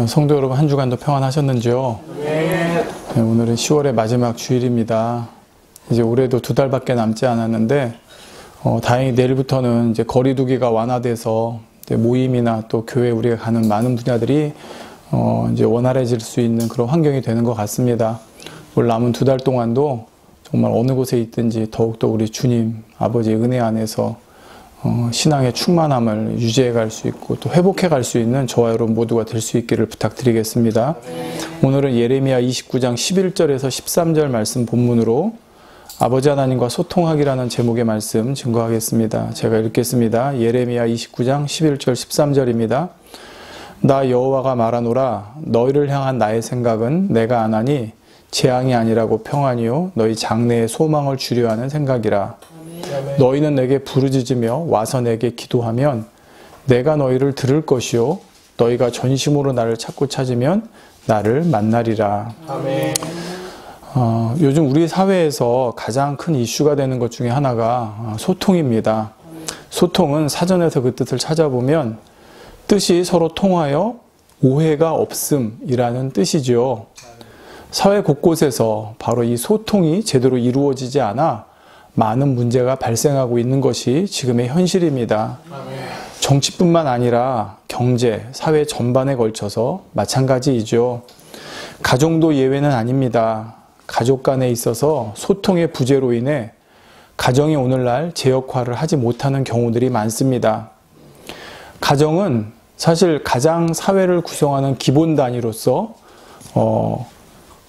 성도 여러분, 한 주간도 평안하셨는지요? 네, 오늘은 10월의 마지막 주일입니다. 이제 올해도 2달밖에 남지 않았는데 다행히 내일부터는 이제 거리두기가 완화돼서 이제 모임이나 또 교회 우리가 가는 많은 분야들이 이제 원활해질 수 있는 그런 환경이 되는 것 같습니다. 올 남은 2달 동안도 정말 어느 곳에 있든지 더욱더 우리 주님 아버지의 은혜 안에서 신앙의 충만함을 유지해 갈 수 있고 또 회복해 갈 수 있는 저와 여러분 모두가 될 수 있기를 부탁드리겠습니다. 오늘은 예레미야 29장 11절에서 13절 말씀 본문으로 아버지 하나님과 소통하기라는 제목의 말씀 증거하겠습니다. 제가 읽겠습니다. 예레미야 29장 11절 13절입니다. 나 여호와가 말하노라. 너희를 향한 나의 생각은 내가 아나니 재앙이 아니라고 평안이요 너희 장래에 소망을 주려 하는 생각이라. 너희는 내게 부르짖으며 와서 내게 기도하면 내가 너희를 들을 것이요 너희가 전심으로 나를 찾고 찾으면 나를 만나리라. 아멘. 요즘 우리 사회에서 가장 큰 이슈가 되는 것 중에 하나가 소통입니다. 소통은 사전에서 그 뜻을 찾아보면 뜻이 서로 통하여 오해가 없음이라는 뜻이죠. 사회 곳곳에서 바로 이 소통이 제대로 이루어지지 않아 많은 문제가 발생하고 있는 것이 지금의 현실입니다. 정치뿐만 아니라 경제, 사회 전반에 걸쳐서 마찬가지이죠. 가정도 예외는 아닙니다. 가족 간에 있어서 소통의 부재로 인해 가정이 오늘날 제 역할을 하지 못하는 경우들이 많습니다. 가정은 사실 가장 사회를 구성하는 기본 단위로서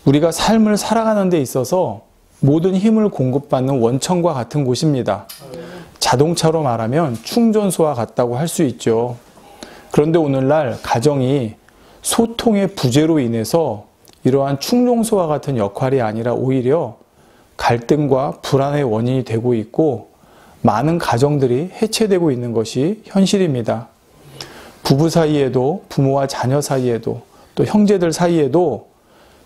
우리가 삶을 살아가는 데 있어서 모든 힘을 공급받는 원천과 같은 곳입니다. 자동차로 말하면 충전소와 같다고 할 수 있죠. 그런데 오늘날 가정이 소통의 부재로 인해서 이러한 충전소와 같은 역할이 아니라 오히려 갈등과 불안의 원인이 되고 있고 많은 가정들이 해체되고 있는 것이 현실입니다. 부부 사이에도 부모와 자녀 사이에도 또 형제들 사이에도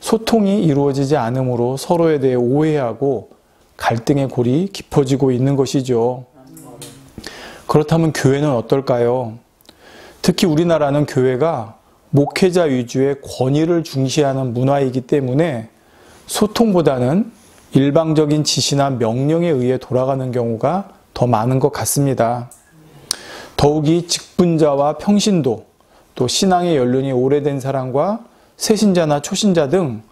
소통이 이루어지지 않으므로 서로에 대해 오해하고 갈등의 골이 깊어지고 있는 것이죠. 그렇다면 교회는 어떨까요? 특히 우리나라는 교회가 목회자 위주의 권위를 중시하는 문화이기 때문에 소통보다는 일방적인 지시나 명령에 의해 돌아가는 경우가 더 많은 것 같습니다. 더욱이 직분자와 평신도, 또 신앙의 연륜이 오래된 사람과 새신자나 초신자 등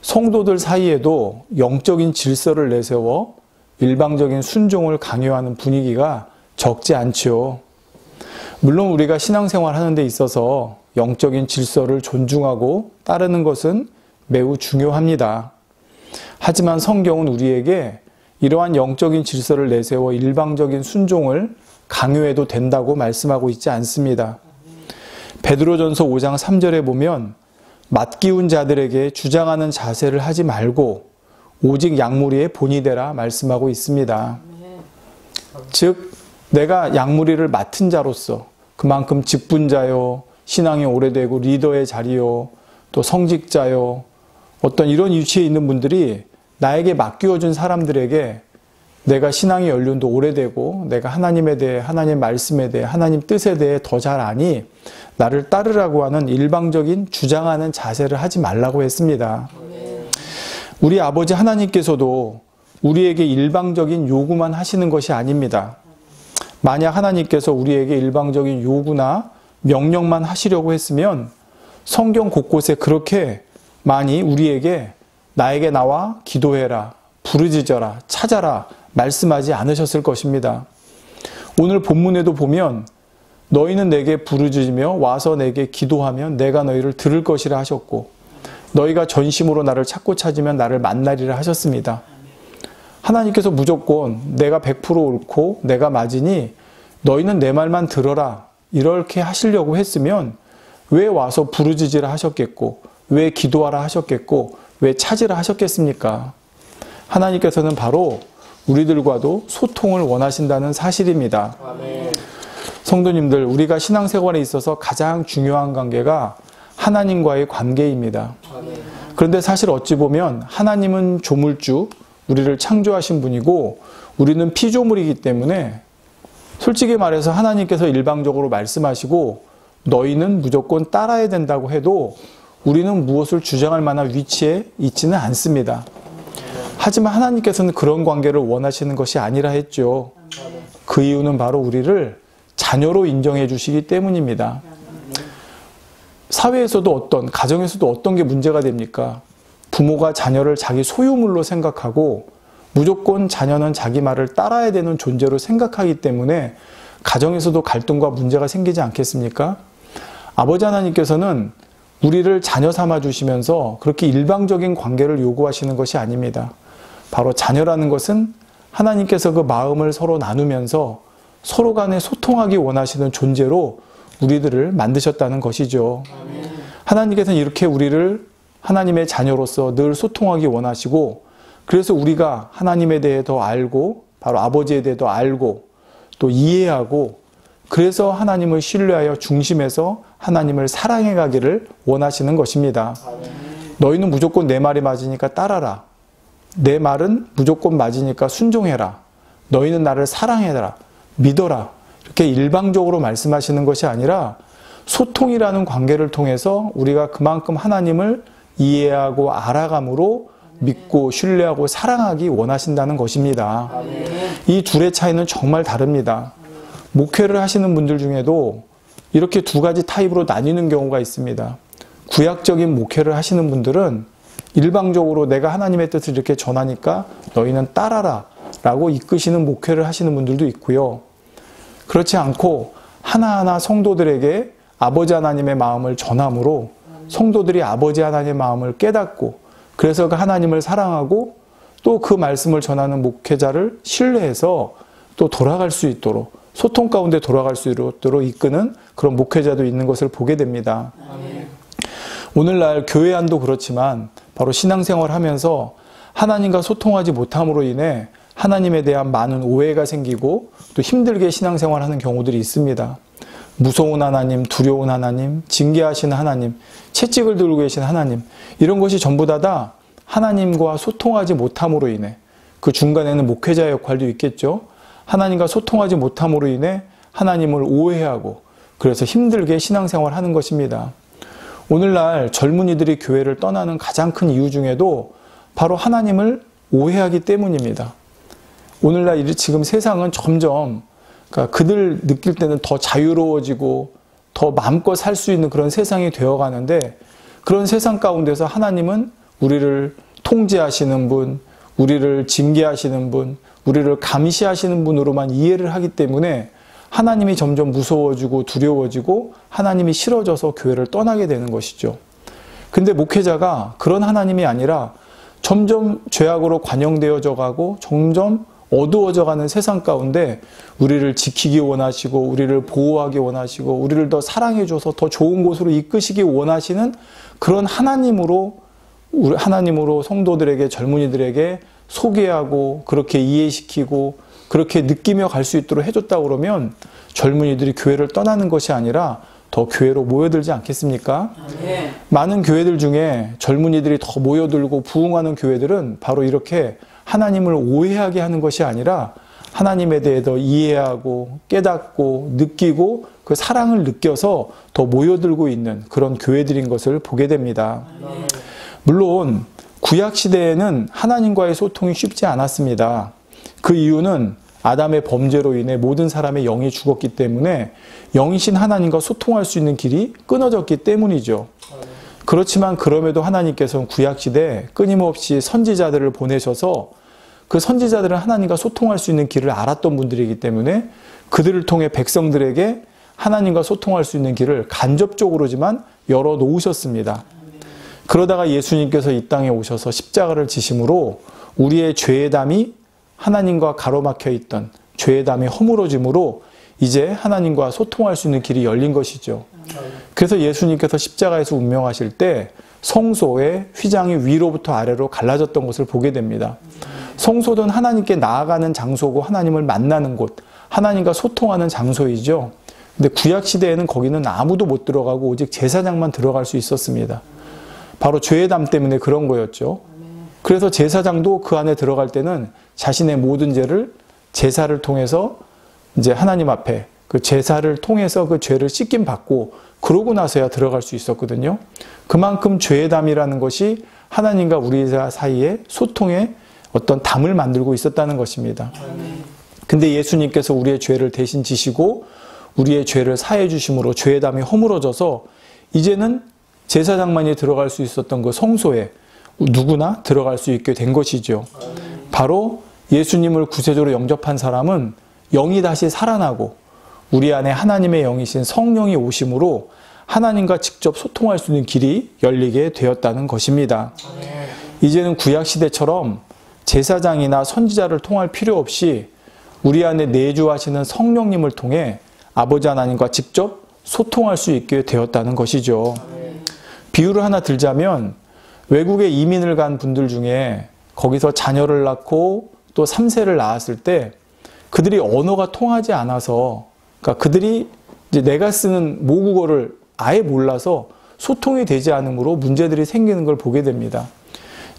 성도들 사이에도 영적인 질서를 내세워 일방적인 순종을 강요하는 분위기가 적지 않죠. 물론 우리가 신앙생활 하는 데 있어서 영적인 질서를 존중하고 따르는 것은 매우 중요합니다. 하지만 성경은 우리에게 이러한 영적인 질서를 내세워 일방적인 순종을 강요해도 된다고 말씀하고 있지 않습니다. 베드로전서 5장 3절에 보면 맞기운 자들에게 주장하는 자세를 하지 말고 오직 양무리의 본이 되라 말씀하고 있습니다. 즉 내가 양무리를 맡은 자로서 그만큼 직분자요, 신앙이 오래되고 리더의 자리요, 또 성직자요, 어떤 이런 위치에 있는 분들이 나에게 맡겨준 사람들에게 내가 신앙의 연륜도 오래되고 내가 하나님에 대해, 하나님 말씀에 대해, 하나님 뜻에 대해 더 잘 아니 나를 따르라고 하는 일방적인 주장하는 자세를 하지 말라고 했습니다. 우리 아버지 하나님께서도 우리에게 일방적인 요구만 하시는 것이 아닙니다. 만약 하나님께서 우리에게 일방적인 요구나 명령만 하시려고 했으면 성경 곳곳에 그렇게 많이 우리에게 나에게 나와 기도해라, 부르짖어라, 찾아라 말씀하지 않으셨을 것입니다. 오늘 본문에도 보면 너희는 내게 부르짖으며 와서 내게 기도하면 내가 너희를 들을 것이라 하셨고 너희가 전심으로 나를 찾고 찾으면 나를 만나리라 하셨습니다. 하나님께서 무조건 내가 100% 옳고 내가 맞으니 너희는 내 말만 들어라 이렇게 하시려고 했으면 왜 와서 부르짖으라 하셨겠고 왜 기도하라 하셨겠고 왜 찾으라 하셨겠습니까? 하나님께서는 바로 우리들과도 소통을 원하신다는 사실입니다. 아멘. 성도님들, 우리가 신앙생활에 있어서 가장 중요한 관계가 하나님과의 관계입니다. 아멘. 그런데 사실 어찌 보면 하나님은 조물주, 우리를 창조하신 분이고 우리는 피조물이기 때문에 솔직히 말해서 하나님께서 일방적으로 말씀하시고 너희는 무조건 따라야 된다고 해도 우리는 무엇을 주장할 만한 위치에 있지는 않습니다. 하지만 하나님께서는 그런 관계를 원하시는 것이 아니라 했죠. 그 이유는 바로 우리를 자녀로 인정해 주시기 때문입니다. 사회에서도 가정에서도 어떤 게 문제가 됩니까? 부모가 자녀를 자기 소유물로 생각하고 무조건 자녀는 자기 말을 따라야 되는 존재로 생각하기 때문에 가정에서도 갈등과 문제가 생기지 않겠습니까? 아버지 하나님께서는 우리를 자녀 삼아 주시면서 그렇게 일방적인 관계를 요구하시는 것이 아닙니다. 바로 자녀라는 것은 하나님께서 그 마음을 서로 나누면서 서로 간에 소통하기 원하시는 존재로 우리들을 만드셨다는 것이죠. 하나님께서는 이렇게 우리를 하나님의 자녀로서 늘 소통하기 원하시고, 그래서 우리가 하나님에 대해 더 알고 바로 아버지에 대해 더 알고 또 이해하고, 그래서 하나님을 신뢰하여 중심에서 하나님을 사랑해 가기를 원하시는 것입니다. 너희는 무조건 내 말이 맞으니까 따라라. 내 말은 무조건 맞으니까 순종해라. 너희는 나를 사랑해라. 믿어라. 이렇게 일방적으로 말씀하시는 것이 아니라 소통이라는 관계를 통해서 우리가 그만큼 하나님을 이해하고 알아감으로 믿고 신뢰하고 사랑하기 원하신다는 것입니다. 이 둘의 차이는 정말 다릅니다. 목회를 하시는 분들 중에도 이렇게 두 가지 타입으로 나뉘는 경우가 있습니다. 구약적인 목회를 하시는 분들은 일방적으로 내가 하나님의 뜻을 이렇게 전하니까 너희는 따라라 라고 이끄시는 목회를 하시는 분들도 있고요. 그렇지 않고 하나하나 성도들에게 아버지 하나님의 마음을 전함으로 성도들이 아버지 하나님의 마음을 깨닫고, 그래서 그 하나님을 사랑하고 또 그 말씀을 전하는 목회자를 신뢰해서 또 돌아갈 수 있도록, 소통 가운데 돌아갈 수 있도록 이끄는 그런 목회자도 있는 것을 보게 됩니다. 오늘날 교회 안도 그렇지만 바로 신앙생활 하면서 하나님과 소통하지 못함으로 인해 하나님에 대한 많은 오해가 생기고 또 힘들게 신앙생활하는 경우들이 있습니다. 무서운 하나님, 두려운 하나님, 징계하시는 하나님, 채찍을 들고 계신 하나님, 이런 것이 전부 다 하나님과 소통하지 못함으로 인해, 그 중간에는 목회자 역할도 있겠죠. 하나님과 소통하지 못함으로 인해 하나님을 오해하고 그래서 힘들게 신앙생활하는 것입니다. 오늘날 젊은이들이 교회를 떠나는 가장 큰 이유 중에도 바로 하나님을 오해하기 때문입니다. 오늘날 지금 세상은 점점 그들 느낄 때는 더 자유로워지고 더 마음껏 살 수 있는 그런 세상이 되어가는데, 그런 세상 가운데서 하나님은 우리를 통제하시는 분, 우리를 징계하시는 분, 우리를 감시하시는 분으로만 이해를 하기 때문에 하나님이 점점 무서워지고 두려워지고 하나님이 싫어져서 교회를 떠나게 되는 것이죠. 근데 목회자가 그런 하나님이 아니라 점점 죄악으로 관영되어져 가고 점점 어두워져 가는 세상 가운데 우리를 지키기 원하시고 우리를 보호하기 원하시고 우리를 더 사랑해 줘서 더 좋은 곳으로 이끄시기 원하시는 그런 하나님으로 성도들에게, 젊은이들에게 소개하고 그렇게 이해시키고 그렇게 느끼며 갈 수 있도록 해줬다고 그러면 젊은이들이 교회를 떠나는 것이 아니라 더 교회로 모여들지 않겠습니까? 네. 많은 교회들 중에 젊은이들이 더 모여들고 부흥하는 교회들은 바로 이렇게 하나님을 오해하게 하는 것이 아니라 하나님에 대해 더 이해하고 깨닫고 느끼고 그 사랑을 느껴서 더 모여들고 있는 그런 교회들인 것을 보게 됩니다. 네. 물론 구약시대에는 하나님과의 소통이 쉽지 않았습니다. 그 이유는 아담의 범죄로 인해 모든 사람의 영이 죽었기 때문에 영이신 하나님과 소통할 수 있는 길이 끊어졌기 때문이죠. 그렇지만 그럼에도 하나님께서는 구약시대에 끊임없이 선지자들을 보내셔서 그 선지자들은 하나님과 소통할 수 있는 길을 알았던 분들이기 때문에 그들을 통해 백성들에게 하나님과 소통할 수 있는 길을 간접적으로지만 열어놓으셨습니다. 그러다가 예수님께서 이 땅에 오셔서 십자가를 지심으로 우리의 죄의 담이 하나님과 가로막혀 있던 죄의 담이 허물어짐으로 이제 하나님과 소통할 수 있는 길이 열린 것이죠. 그래서 예수님께서 십자가에서 운명하실 때 성소의 휘장이 위로부터 아래로 갈라졌던 것을 보게 됩니다. 성소는 하나님께 나아가는 장소고 하나님을 만나는 곳, 하나님과 소통하는 장소이죠. 근데 구약시대에는 거기는 아무도 못 들어가고 오직 제사장만 들어갈 수 있었습니다. 바로 죄의 담 때문에 그런 거였죠. 그래서 제사장도 그 안에 들어갈 때는 자신의 모든 죄를 제사를 통해서 이제 하나님 앞에 그 제사를 통해서 그 죄를 씻김 받고 그러고 나서야 들어갈 수 있었거든요. 그만큼 죄담이라는 것이 하나님과 우리 사이에 소통의 어떤 담을 만들고 있었다는 것입니다. 근데 예수님께서 우리의 죄를 대신 지시고 우리의 죄를 사해 주심으로 죄의 담이 허물어져서 이제는 제사장만이 들어갈 수 있었던 그 성소에 누구나 들어갈 수 있게 된 것이죠. 바로 예수님을 구세주로 영접한 사람은 영이 다시 살아나고 우리 안에 하나님의 영이신 성령이 오심으로 하나님과 직접 소통할 수 있는 길이 열리게 되었다는 것입니다. 이제는 구약시대처럼 제사장이나 선지자를 통할 필요 없이 우리 안에 내주하시는 성령님을 통해 아버지 하나님과 직접 소통할 수 있게 되었다는 것이죠. 비유를 하나 들자면 외국에 이민을 간 분들 중에 거기서 자녀를 낳고 또 3세를 낳았을 때 그들이 언어가 통하지 않아서, 그러니까 그들이 이제 내가 쓰는 모국어를 아예 몰라서 소통이 되지 않으므로 문제들이 생기는 걸 보게 됩니다.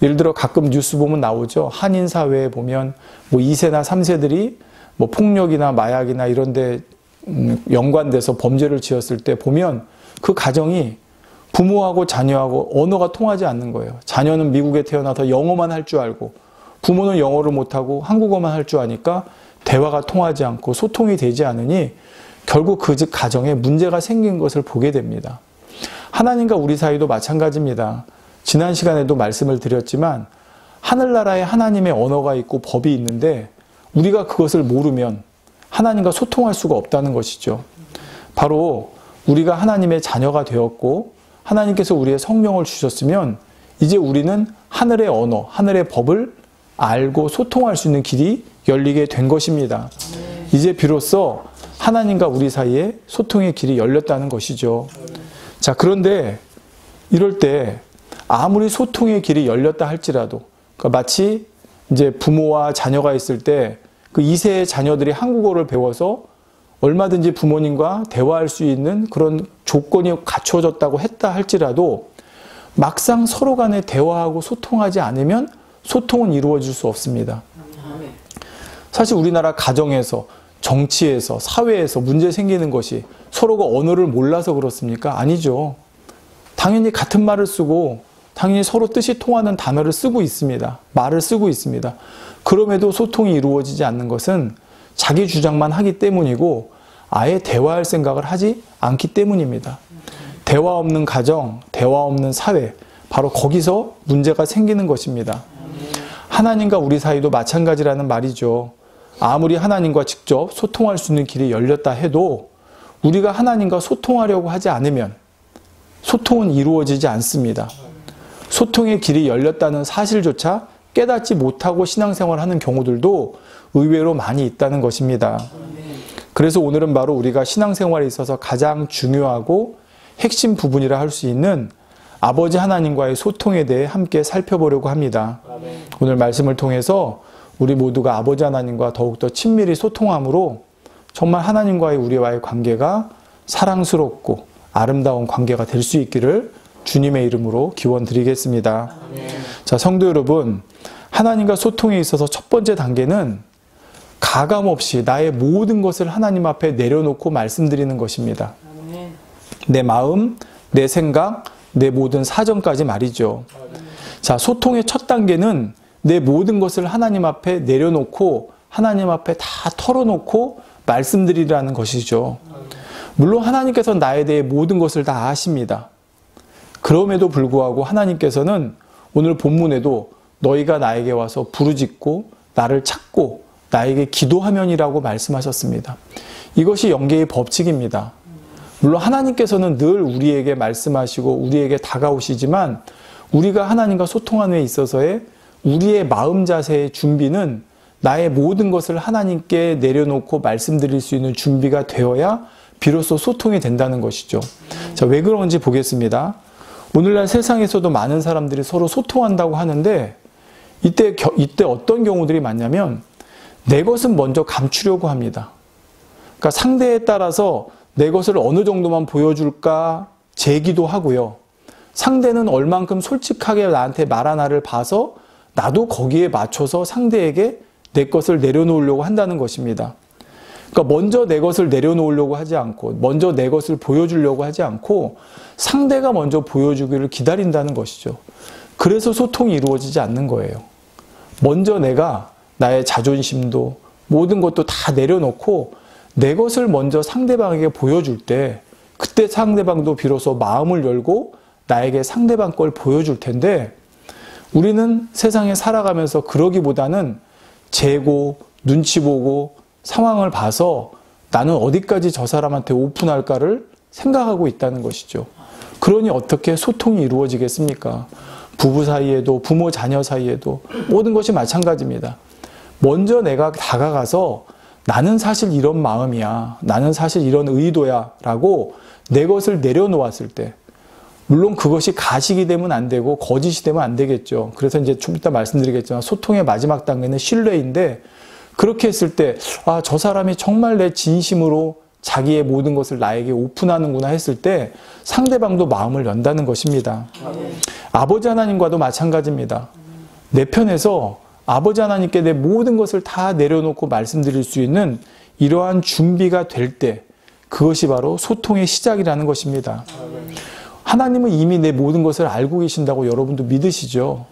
예를 들어 가끔 뉴스 보면 나오죠. 한인 사회에 보면 뭐 2세나 3세들이 뭐 폭력이나 마약이나 이런 데 연관돼서 범죄를 지었을 때 보면 그 가정이 부모하고 자녀하고 언어가 통하지 않는 거예요. 자녀는 미국에 태어나서 영어만 할 줄 알고 부모는 영어를 못하고 한국어만 할 줄 아니까 대화가 통하지 않고 소통이 되지 않으니 결국 그 가정에 문제가 생긴 것을 보게 됩니다. 하나님과 우리 사이도 마찬가지입니다. 지난 시간에도 말씀을 드렸지만 하늘나라에 하나님의 언어가 있고 법이 있는데 우리가 그것을 모르면 하나님과 소통할 수가 없다는 것이죠. 바로 우리가 하나님의 자녀가 되었고 하나님께서 우리의 성령을 주셨으면 이제 우리는 하늘의 언어, 하늘의 법을 알고 소통할 수 있는 길이 열리게 된 것입니다. 이제 비로소 하나님과 우리 사이에 소통의 길이 열렸다는 것이죠. 자, 그런데 이럴 때 아무리 소통의 길이 열렸다 할지라도, 그러니까 마치 이제 부모와 자녀가 있을 때 그 2세의 자녀들이 한국어를 배워서 얼마든지 부모님과 대화할 수 있는 그런 조건이 갖춰졌다고 했다 할지라도 막상 서로 간에 대화하고 소통하지 않으면 소통은 이루어질 수 없습니다. 사실 우리나라 가정에서, 정치에서, 사회에서 문제 생기는 것이 서로가 언어를 몰라서 그렇습니까? 아니죠. 당연히 같은 말을 쓰고 당연히 서로 뜻이 통하는 단어를 쓰고 있습니다. 말을 쓰고 있습니다. 그럼에도 소통이 이루어지지 않는 것은 자기 주장만 하기 때문이고 아예 대화할 생각을 하지 않기 때문입니다. 대화 없는 가정, 대화 없는 사회, 바로 거기서 문제가 생기는 것입니다. 하나님과 우리 사이도 마찬가지라는 말이죠. 아무리 하나님과 직접 소통할 수 있는 길이 열렸다 해도 우리가 하나님과 소통하려고 하지 않으면 소통은 이루어지지 않습니다. 소통의 길이 열렸다는 사실조차 깨닫지 못하고 신앙생활하는 경우들도 의외로 많이 있다는 것입니다. 그래서 오늘은 바로 우리가 신앙생활에 있어서 가장 중요하고 핵심 부분이라 할 수 있는 아버지 하나님과의 소통에 대해 함께 살펴보려고 합니다. 오늘 말씀을 통해서 우리 모두가 아버지 하나님과 더욱더 친밀히 소통함으로 정말 하나님과의 우리와의 관계가 사랑스럽고 아름다운 관계가 될 수 있기를 주님의 이름으로 기원드리겠습니다. 자, 성도 여러분, 하나님과 소통에 있어서 첫 번째 단계는 가감없이 나의 모든 것을 하나님 앞에 내려놓고 말씀드리는 것입니다. 내 마음, 내 생각, 내 모든 사정까지 말이죠. 자, 소통의 첫 단계는 내 모든 것을 하나님 앞에 내려놓고 하나님 앞에 다 털어놓고 말씀드리라는 것이죠. 물론 하나님께서 나에 대해 모든 것을 다 아십니다. 그럼에도 불구하고 하나님께서는 오늘 본문에도 너희가 나에게 와서 부르짖고 나를 찾고 나에게 기도하면이라고 말씀하셨습니다. 이것이 영계의 법칙입니다. 물론 하나님께서는 늘 우리에게 말씀하시고 우리에게 다가오시지만 우리가 하나님과 소통하는 데 있어서의 우리의 마음 자세의 준비는 나의 모든 것을 하나님께 내려놓고 말씀드릴 수 있는 준비가 되어야 비로소 소통이 된다는 것이죠. 자, 왜 그런지 보겠습니다. 오늘날 세상에서도 많은 사람들이 서로 소통한다고 하는데 이때 어떤 경우들이 많냐면 내 것은 먼저 감추려고 합니다. 그러니까 상대에 따라서 내 것을 어느 정도만 보여줄까 재기도 하고요. 상대는 얼만큼 솔직하게 나한테 말하나를 봐서 나도 거기에 맞춰서 상대에게 내 것을 내려놓으려고 한다는 것입니다. 그러니까 먼저 내 것을 내려놓으려고 하지 않고 먼저 내 것을 보여주려고 하지 않고 상대가 먼저 보여주기를 기다린다는 것이죠. 그래서 소통이 이루어지지 않는 거예요. 먼저 내가 나의 자존심도 모든 것도 다 내려놓고 내 것을 먼저 상대방에게 보여줄 때 그때 상대방도 비로소 마음을 열고 나에게 상대방 걸 보여줄 텐데 우리는 세상에 살아가면서 그러기보다는 재고, 눈치 보고 상황을 봐서 나는 어디까지 저 사람한테 오픈할까를 생각하고 있다는 것이죠. 그러니 어떻게 소통이 이루어지겠습니까? 부부 사이에도 부모 자녀 사이에도 모든 것이 마찬가지입니다. 먼저 내가 다가가서 나는 사실 이런 마음이야, 나는 사실 이런 의도야 라고 내 것을 내려놓았을 때 물론 그것이 가식이 되면 안 되고 거짓이 되면 안 되겠죠. 그래서 이제 좀 이따 말씀드리겠지만 소통의 마지막 단계는 신뢰인데 그렇게 했을 때 아, 저 사람이 정말 내 진심으로 자기의 모든 것을 나에게 오픈하는구나 했을 때 상대방도 마음을 연다는 것입니다. 아버지 하나님과도 마찬가지입니다. 내 편에서 아버지 하나님께 내 모든 것을 다 내려놓고 말씀드릴 수 있는 이러한 준비가 될 때 그것이 바로 소통의 시작이라는 것입니다. 하나님은 이미 내 모든 것을 알고 계신다고 여러분도 믿으시죠?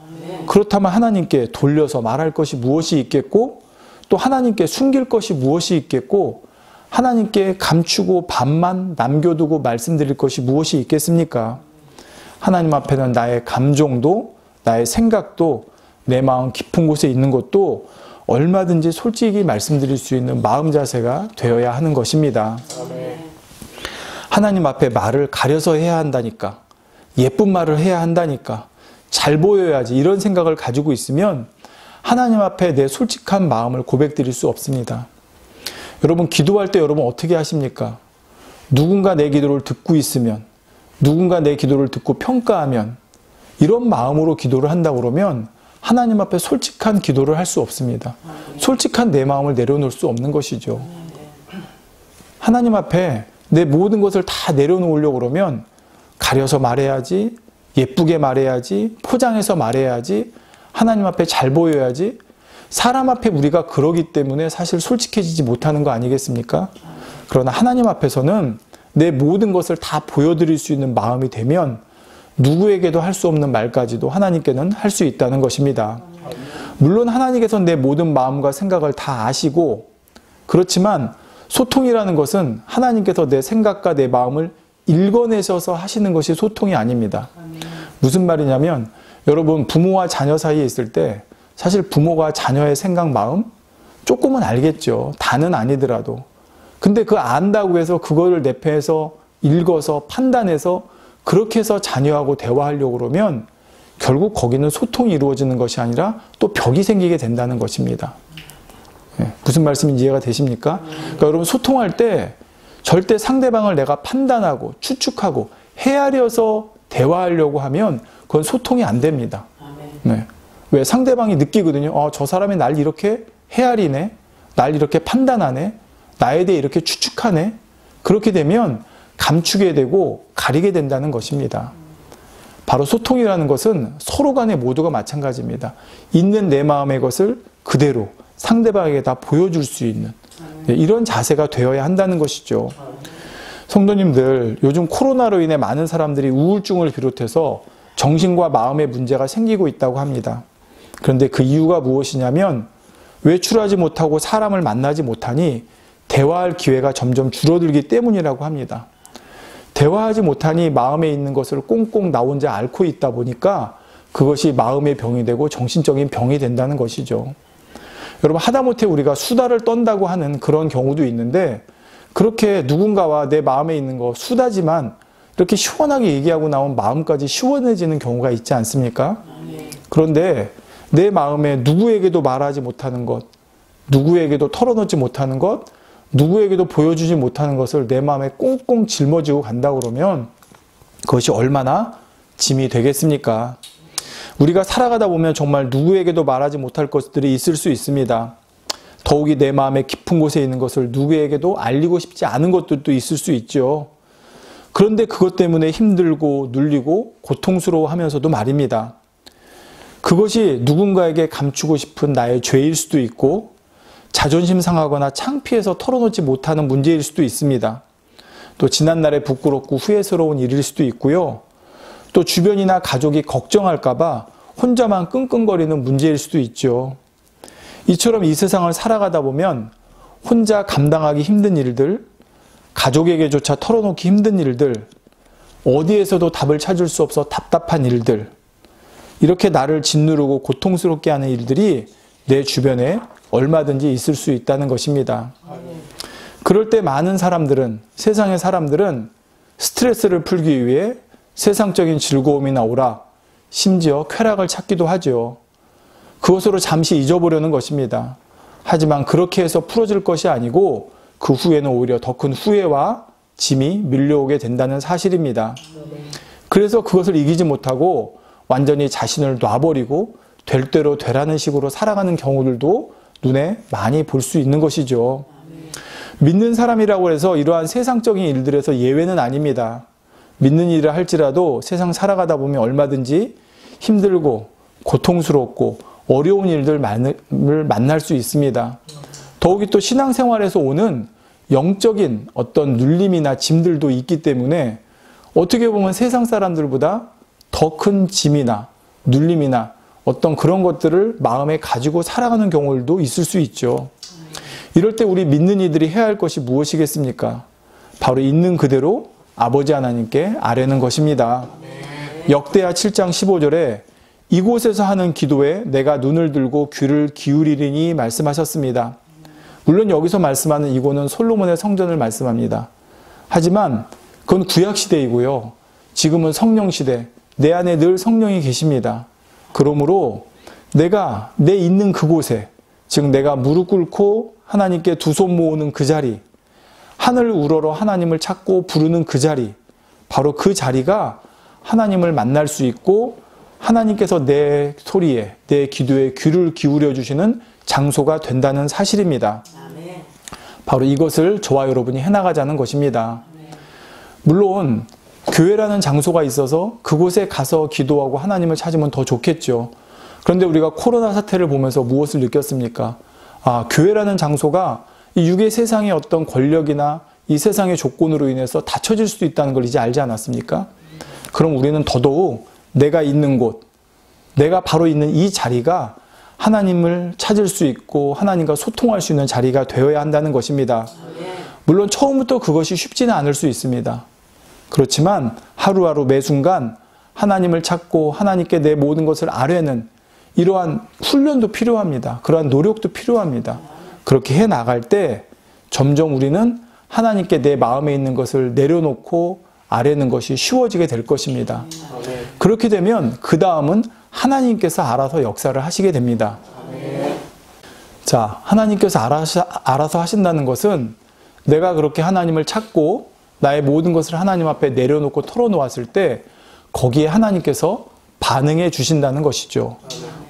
그렇다면 하나님께 돌려서 말할 것이 무엇이 있겠고 또 하나님께 숨길 것이 무엇이 있겠고 하나님께 감추고 반만 남겨두고 말씀드릴 것이 무엇이 있겠습니까? 하나님 앞에는 나의 감정도 나의 생각도 내 마음 깊은 곳에 있는 것도 얼마든지 솔직히 말씀드릴 수 있는 마음 자세가 되어야 하는 것입니다. 하나님 앞에 말을 가려서 해야 한다니까, 예쁜 말을 해야 한다니까, 잘 보여야지 이런 생각을 가지고 있으면 하나님 앞에 내 솔직한 마음을 고백드릴 수 없습니다. 여러분 기도할 때 여러분 어떻게 하십니까? 누군가 내 기도를 듣고 있으면, 누군가 내 기도를 듣고 평가하면 이런 마음으로 기도를 한다고 그러면 하나님 앞에 솔직한 기도를 할 수 없습니다. 솔직한 내 마음을 내려놓을 수 없는 것이죠. 하나님 앞에 내 모든 것을 다 내려놓으려고 그러면 가려서 말해야지, 예쁘게 말해야지, 포장해서 말해야지, 하나님 앞에 잘 보여야지. 사람 앞에 우리가 그러기 때문에 사실 솔직해지지 못하는 거 아니겠습니까? 그러나 하나님 앞에서는 내 모든 것을 다 보여드릴 수 있는 마음이 되면 누구에게도 할 수 없는 말까지도 하나님께는 할 수 있다는 것입니다. 물론 하나님께서는 내 모든 마음과 생각을 다 아시고 그렇지만 소통이라는 것은 하나님께서 내 생각과 내 마음을 읽어내셔서 하시는 것이 소통이 아닙니다. 무슨 말이냐면 여러분 부모와 자녀 사이에 있을 때 사실 부모가 자녀의 생각, 마음 조금은 알겠죠. 다는 아니더라도. 근데 그 안다고 해서 그거를 내 편에서 읽어서 판단해서 그렇게 해서 자녀하고 대화하려고 그러면 결국 거기는 소통이 이루어지는 것이 아니라 또 벽이 생기게 된다는 것입니다. 무슨 말씀인지 이해가 되십니까? 그러니까 여러분 소통할 때 절대 상대방을 내가 판단하고 추측하고 헤아려서 대화하려고 하면 그건 소통이 안 됩니다. 네. 왜? 상대방이 느끼거든요. 저 사람이 날 이렇게 헤아리네, 날 이렇게 판단하네, 나에 대해 이렇게 추측하네. 그렇게 되면 감추게 되고 가리게 된다는 것입니다. 바로 소통이라는 것은 서로 간에 모두가 마찬가지입니다. 있는 내 마음의 것을 그대로 상대방에게 다 보여줄 수 있는 이런 자세가 되어야 한다는 것이죠. 성도님들, 요즘 코로나로 인해 많은 사람들이 우울증을 비롯해서 정신과 마음의 문제가 생기고 있다고 합니다. 그런데 그 이유가 무엇이냐면 외출하지 못하고 사람을 만나지 못하니 대화할 기회가 점점 줄어들기 때문이라고 합니다. 대화하지 못하니 마음에 있는 것을 꽁꽁 나 혼자 앓고 있다 보니까 그것이 마음의 병이 되고 정신적인 병이 된다는 것이죠. 여러분 하다못해 우리가 수다를 떤다고 하는 그런 경우도 있는데 그렇게 누군가와 내 마음에 있는 거 수다지만 이렇게 시원하게 얘기하고 나온 마음까지 시원해지는 경우가 있지 않습니까? 그런데 내 마음에 누구에게도 말하지 못하는 것, 누구에게도 털어놓지 못하는 것, 누구에게도 보여주지 못하는 것을 내 마음에 꽁꽁 짊어지고 간다 그러면 그것이 얼마나 짐이 되겠습니까? 우리가 살아가다 보면 정말 누구에게도 말하지 못할 것들이 있을 수 있습니다. 더욱이 내 마음의 깊은 곳에 있는 것을 누구에게도 알리고 싶지 않은 것들도 있을 수 있죠. 그런데 그것 때문에 힘들고 눌리고 고통스러워하면서도 말입니다. 그것이 누군가에게 감추고 싶은 나의 죄일 수도 있고 자존심 상하거나 창피해서 털어놓지 못하는 문제일 수도 있습니다. 또 지난날에 부끄럽고 후회스러운 일일 수도 있고요. 또 주변이나 가족이 걱정할까 봐 혼자만 끙끙거리는 문제일 수도 있죠. 이처럼 이 세상을 살아가다 보면 혼자 감당하기 힘든 일들, 가족에게조차 털어놓기 힘든 일들, 어디에서도 답을 찾을 수 없어 답답한 일들, 이렇게 나를 짓누르고 고통스럽게 하는 일들이 내 주변에 얼마든지 있을 수 있다는 것입니다. 그럴 때 많은 사람들은, 세상의 사람들은 스트레스를 풀기 위해 세상적인 즐거움이나 오락, 심지어 쾌락을 찾기도 하죠. 그것으로 잠시 잊어보려는 것입니다. 하지만 그렇게 해서 풀어질 것이 아니고 그 후에는 오히려 더 큰 후회와 짐이 밀려오게 된다는 사실입니다. 그래서 그것을 이기지 못하고 완전히 자신을 놔버리고 될 대로 되라는 식으로 살아가는 경우들도 눈에 많이 볼 수 있는 것이죠. 믿는 사람이라고 해서 이러한 세상적인 일들에서 예외는 아닙니다. 믿는 일을 할지라도 세상 살아가다 보면 얼마든지 힘들고 고통스럽고 어려운 일들을 만날 수 있습니다. 더욱이 또 신앙생활에서 오는 영적인 어떤 눌림이나 짐들도 있기 때문에 어떻게 보면 세상 사람들보다 더 큰 짐이나 눌림이나 어떤 그런 것들을 마음에 가지고 살아가는 경우들도 있을 수 있죠. 이럴 때 우리 믿는 이들이 해야 할 것이 무엇이겠습니까? 바로 있는 그대로 아버지 하나님께 아뢰는 것입니다. 역대하 7장 15절에 이곳에서 하는 기도에 내가 눈을 들고 귀를 기울이리니 말씀하셨습니다. 물론 여기서 말씀하는 이곳은 솔로몬의 성전을 말씀합니다. 하지만 그건 구약시대이고요. 지금은 성령시대, 내 안에 늘 성령이 계십니다. 그러므로 내가 내 있는 그곳에, 즉 내가 무릎 꿇고 하나님께 두 손 모으는 그 자리, 하늘 우러러 하나님을 찾고 부르는 그 자리, 바로 그 자리가 하나님을 만날 수 있고 하나님께서 내 소리에, 내 기도에 귀를 기울여 주시는 장소가 된다는 사실입니다. 바로 이것을 저와 여러분이 해나가자는 것입니다. 물론 교회라는 장소가 있어서 그곳에 가서 기도하고 하나님을 찾으면 더 좋겠죠. 그런데 우리가 코로나 사태를 보면서 무엇을 느꼈습니까? 교회라는 장소가 이 육의 세상의 어떤 권력이나 이 세상의 조건으로 인해서 닫혀질 수도 있다는 걸 이제 알지 않았습니까? 그럼 우리는 더더욱 내가 있는 곳, 내가 바로 있는 이 자리가 하나님을 찾을 수 있고 하나님과 소통할 수 있는 자리가 되어야 한다는 것입니다. 물론 처음부터 그것이 쉽지는 않을 수 있습니다. 그렇지만 하루하루 매 순간 하나님을 찾고 하나님께 내 모든 것을 아뢰는 이러한 훈련도 필요합니다. 그러한 노력도 필요합니다. 그렇게 해 나갈 때 점점 우리는 하나님께 내 마음에 있는 것을 내려놓고 아뢰는 것이 쉬워지게 될 것입니다. 그렇게 되면 그 다음은 하나님께서 알아서 역사를 하시게 됩니다. 자, 하나님께서 알아서 하신다는 것은 내가 그렇게 하나님을 찾고 나의 모든 것을 하나님 앞에 내려놓고 털어놓았을 때 거기에 하나님께서 반응해 주신다는 것이죠.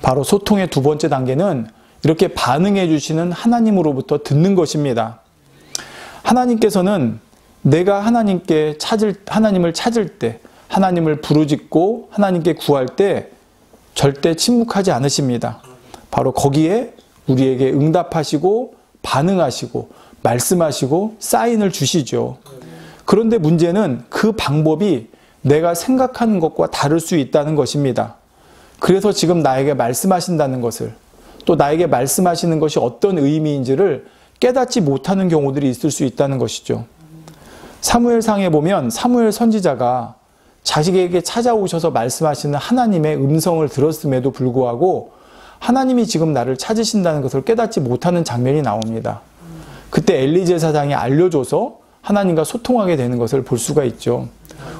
바로 소통의 두 번째 단계는 이렇게 반응해 주시는 하나님으로부터 듣는 것입니다. 하나님께서는 내가 하나님을 찾을 때, 하나님을 부르짖고 하나님께 구할 때 절대 침묵하지 않으십니다. 바로 거기에 우리에게 응답하시고 반응하시고 말씀하시고 사인을 주시죠. 그런데 문제는 그 방법이 내가 생각하는 것과 다를 수 있다는 것입니다. 그래서 지금 나에게 말씀하신다는 것을, 또 나에게 말씀하시는 것이 어떤 의미인지를 깨닫지 못하는 경우들이 있을 수 있다는 것이죠. 사무엘상에 보면 사무엘 선지자가 자식에게 찾아오셔서 말씀하시는 하나님의 음성을 들었음에도 불구하고 하나님이 지금 나를 찾으신다는 것을 깨닫지 못하는 장면이 나옵니다. 그때 엘리 제사장이 알려줘서 하나님과 소통하게 되는 것을 볼 수가 있죠.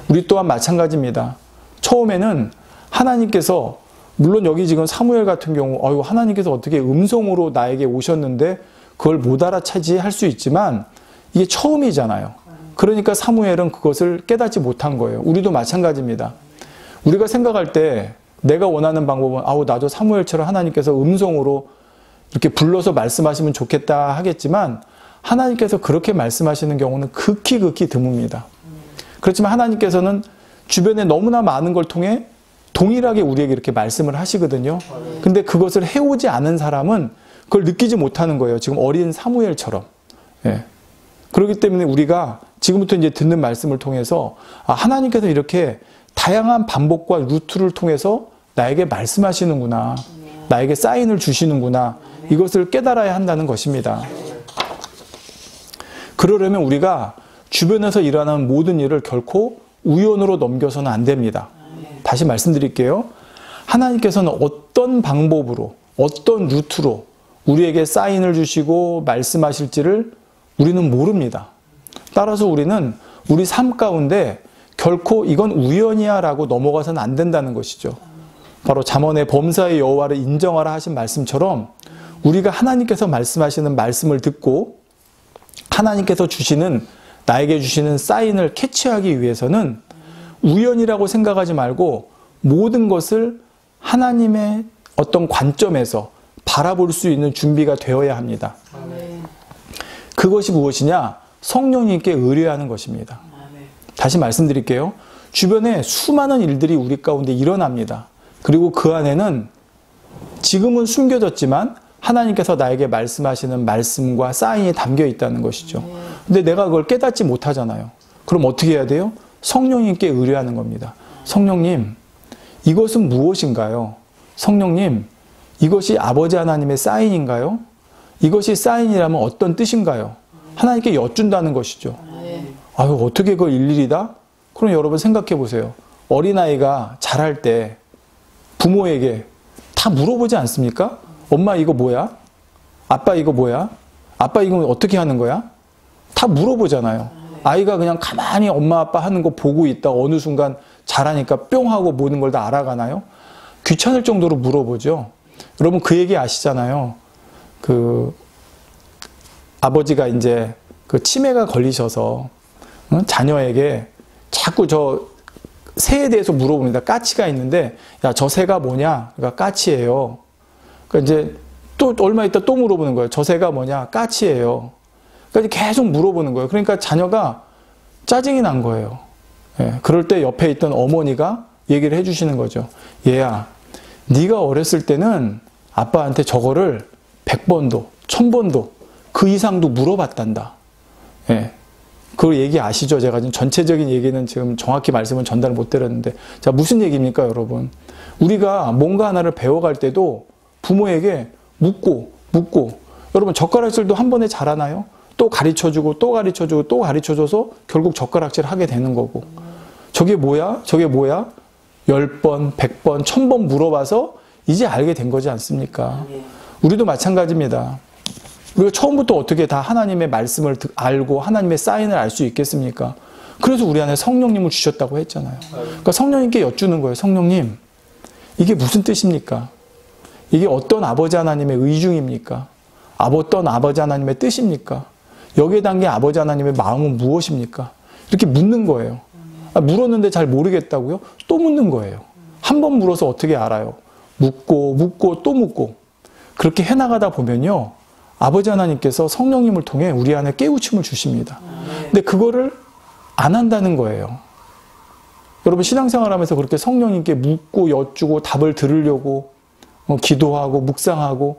우리 또한 마찬가지입니다. 처음에는 하나님께서, 물론 여기 지금 사무엘 같은 경우 하나님께서 어떻게 음성으로 나에게 오셨는데 그걸 못 알아차지 할 수 있지만 이게 처음이잖아요. 그러니까 사무엘은 그것을 깨닫지 못한 거예요. 우리도 마찬가지입니다. 우리가 생각할 때 내가 원하는 방법은 나도 사무엘처럼 하나님께서 음성으로 이렇게 불러서 말씀하시면 좋겠다 하겠지만 하나님께서 그렇게 말씀하시는 경우는 극히 드뭅니다. 그렇지만 하나님께서는 주변에 너무나 많은 걸 통해 동일하게 우리에게 이렇게 말씀을 하시거든요. 근데 그것을 해오지 않은 사람은 그걸 느끼지 못하는 거예요. 지금 어린 사무엘처럼. 예. 그렇기 때문에 우리가 지금부터 이제 듣는 말씀을 통해서 하나님께서 이렇게 다양한 반복과 루트를 통해서 나에게 말씀하시는구나. 나에게 사인을 주시는구나. 이것을 깨달아야 한다는 것입니다. 그러려면 우리가 주변에서 일어나는 모든 일을 결코 우연으로 넘겨서는 안 됩니다. 다시 말씀드릴게요. 하나님께서는 어떤 방법으로, 어떤 루트로 우리에게 사인을 주시고 말씀하실지를 우리는 모릅니다. 따라서 우리는 우리 삶 가운데 결코 이건 우연이야 라고 넘어가서는 안 된다는 것이죠. 바로 잠언의 범사의 여호와를 인정하라 하신 말씀처럼 우리가 하나님께서 말씀하시는 말씀을 듣고 하나님께서 주시는 나에게 주시는 사인을 캐치하기 위해서는 우연이라고 생각하지 말고 모든 것을 하나님의 어떤 관점에서 바라볼 수 있는 준비가 되어야 합니다. 그것이 무엇이냐? 성령님께 의뢰하는 것입니다. 다시 말씀드릴게요. 주변에 수많은 일들이 우리 가운데 일어납니다. 그리고 그 안에는 지금은 숨겨졌지만 하나님께서 나에게 말씀하시는 말씀과 사인이 담겨 있다는 것이죠. 근데 내가 그걸 깨닫지 못하잖아요. 그럼 어떻게 해야 돼요? 성령님께 의뢰하는 겁니다. 성령님, 이것은 무엇인가요? 성령님, 이것이 아버지 하나님의 사인인가요? 이것이 사인이라면 어떤 뜻인가요? 하나님께 여쭌다는 것이죠. 아유, 어떻게 그걸 일일이 다? 그럼 여러분 생각해 보세요. 어린아이가 자랄 때 부모에게 다 물어보지 않습니까? 엄마 이거 뭐야? 아빠 이거 뭐야? 아빠 이거 어떻게 하는 거야? 다 물어보잖아요. 아이가 그냥 가만히 엄마 아빠 하는 거 보고 있다 어느 순간 자라니까 뿅 하고 모든 걸 다 알아가나요? 귀찮을 정도로 물어보죠. 여러분 그 얘기 아시잖아요. 아버지가 이제 치매가 걸리셔서 자녀에게 자꾸 저 새에 대해서 물어봅니다. 까치가 있는데 야, 저 새가 뭐냐? 그러니까 까치예요. 그러니까 이제 또 얼마 있다 또 물어보는 거예요. 저 새가 뭐냐? 까치예요. 그러니까 계속 물어보는 거예요. 그러니까 자녀가 짜증이 난 거예요. 예, 그럴 때 옆에 있던 어머니가 얘기를 해주시는 거죠. 얘야, 네가 어렸을 때는 아빠한테 저거를 100번도 1000번도 그 이상도 물어봤단다. 예. 그 얘기 아시죠? 제가 지금 전체적인 얘기는 지금 정확히 말씀을 전달 못 드렸는데 자, 무슨 얘기입니까, 여러분? 우리가 뭔가 하나를 배워갈 때도 부모에게 묻고 여러분 젓가락질도 한 번에 잘하나요? 또 가르쳐주고 또 가르쳐주고 또 가르쳐줘서 결국 젓가락질 하게 되는 거고 저게 뭐야? 저게 뭐야? 10번, 100번, 1000번 물어봐서 이제 알게 된 거지 않습니까? 우리도 마찬가지입니다. 우리가 처음부터 어떻게 다 하나님의 말씀을 알고 하나님의 사인을 알 수 있겠습니까? 그래서 우리 안에 성령님을 주셨다고 했잖아요. 그러니까 성령님께 여쭈는 거예요. 성령님, 이게 무슨 뜻입니까? 이게 어떤 아버지 하나님의 의중입니까? 어떤 아버지 하나님의 뜻입니까? 여기에 담긴 아버지 하나님의 마음은 무엇입니까? 이렇게 묻는 거예요. 물었는데 잘 모르겠다고요? 또 묻는 거예요. 한 번 물어서 어떻게 알아요? 묻고 또 묻고 그렇게 해나가다 보면요. 아버지 하나님께서 성령님을 통해 우리 안에 깨우침을 주십니다. 근데 그거를 안 한다는 거예요. 여러분 신앙생활하면서 그렇게 성령님께 묻고 여쭈고 답을 들으려고 기도하고 묵상하고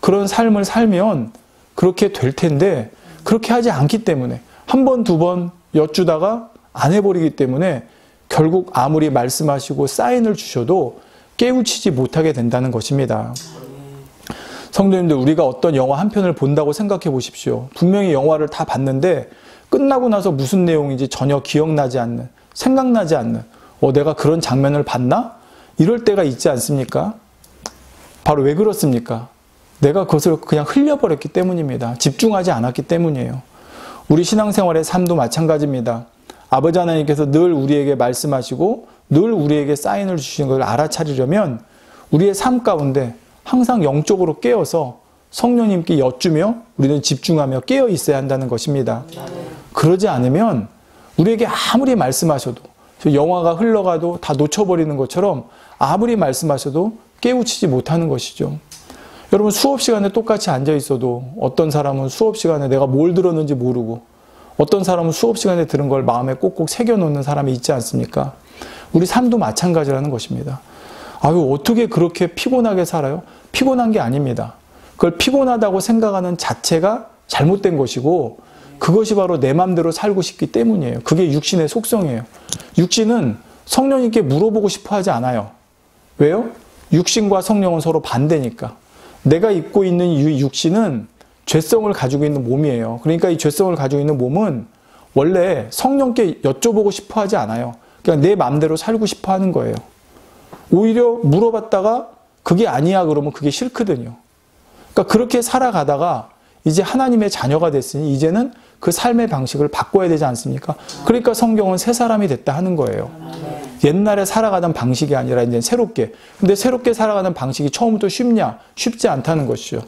그런 삶을 살면 그렇게 될 텐데 그렇게 하지 않기 때문에 한 번, 두 번 여쭈다가 안 해버리기 때문에 결국 아무리 말씀하시고 사인을 주셔도 깨우치지 못하게 된다는 것입니다. 성도님들, 우리가 어떤 영화 한 편을 본다고 생각해 보십시오. 분명히 영화를 다 봤는데 끝나고 나서 무슨 내용인지 전혀 기억나지 않는, 생각나지 않는 내가 그런 장면을 봤나? 이럴 때가 있지 않습니까? 바로 왜 그렇습니까? 내가 그것을 그냥 흘려버렸기 때문입니다. 집중하지 않았기 때문이에요. 우리 신앙생활의 삶도 마찬가지입니다. 아버지 하나님께서 늘 우리에게 말씀하시고 늘 우리에게 사인을 주시는 걸 알아차리려면 우리의 삶 가운데 항상 영적으로 깨어서 성령님께 여쭈며 우리는 집중하며 깨어 있어야 한다는 것입니다. 그러지 않으면 우리에게 아무리 말씀하셔도 영화가 흘러가도 다 놓쳐버리는 것처럼 아무리 말씀하셔도 깨우치지 못하는 것이죠. 여러분 수업 시간에 똑같이 앉아 있어도 어떤 사람은 수업 시간에 내가 뭘 들었는지 모르고 어떤 사람은 수업 시간에 들은 걸 마음에 꼭꼭 새겨놓는 사람이 있지 않습니까? 우리 삶도 마찬가지라는 것입니다. 아유, 어떻게 그렇게 피곤하게 살아요? 피곤한 게 아닙니다. 그걸 피곤하다고 생각하는 자체가 잘못된 것이고 그것이 바로 내 맘대로 살고 싶기 때문이에요. 그게 육신의 속성이에요. 육신은 성령님께 물어보고 싶어 하지 않아요. 왜요? 육신과 성령은 서로 반대니까. 내가 입고 있는 이 육신은 죄성을 가지고 있는 몸이에요. 그러니까 이 죄성을 가지고 있는 몸은 원래 성령께 여쭤보고 싶어 하지 않아요. 그냥 내 마음대로 살고 싶어 하는 거예요. 오히려 물어봤다가 그게 아니야 그러면 그게 싫거든요. 그러니까 그렇게 살아가다가 이제 하나님의 자녀가 됐으니 이제는 그 삶의 방식을 바꿔야 되지 않습니까? 그러니까 성경은 새 사람이 됐다 하는 거예요. 옛날에 살아가던 방식이 아니라 이제 새롭게. 근데 새롭게 살아가는 방식이 처음부터 쉽냐? 쉽지 않다는 것이죠.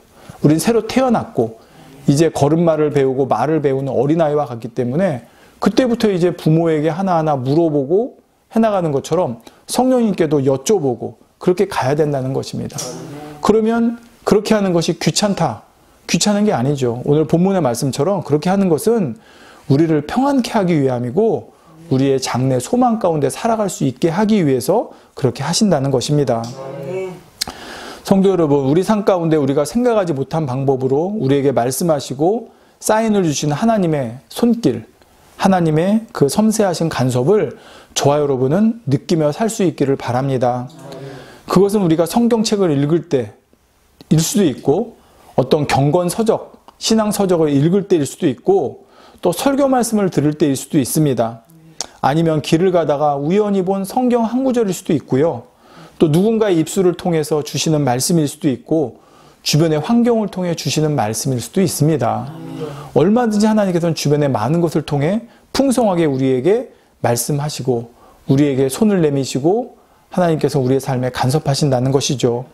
우린 새로 태어났고 이제 걸음마를 배우고 말을 배우는 어린아이와 같기 때문에 그때부터 이제 부모에게 하나하나 물어보고 해나가는 것처럼 성령님께도 여쭤보고 그렇게 가야 된다는 것입니다. 그러면 그렇게 하는 것이 귀찮다. 귀찮은 게 아니죠. 오늘 본문의 말씀처럼 그렇게 하는 것은 우리를 평안케 하기 위함이고 우리의 장래 소망 가운데 살아갈 수 있게 하기 위해서 그렇게 하신다는 것입니다. 성도 여러분, 우리 삶 가운데 우리가 생각하지 못한 방법으로 우리에게 말씀하시고 사인을 주시는 하나님의 손길, 하나님의 그 섬세하신 간섭을 저와 여러분은 느끼며 살 수 있기를 바랍니다. 그것은 우리가 성경책을 읽을 때일 수도 있고 어떤 경건서적, 신앙서적을 읽을 때일 수도 있고 또 설교 말씀을 들을 때일 수도 있습니다. 아니면 길을 가다가 우연히 본 성경 한 구절일 수도 있고요. 또 누군가의 입술을 통해서 주시는 말씀일 수도 있고 주변의 환경을 통해 주시는 말씀일 수도 있습니다. 얼마든지 하나님께서는 주변의 많은 것을 통해 풍성하게 우리에게 말씀하시고 우리에게 손을 내미시고 하나님께서 우리의 삶에 간섭하신다는 것이죠.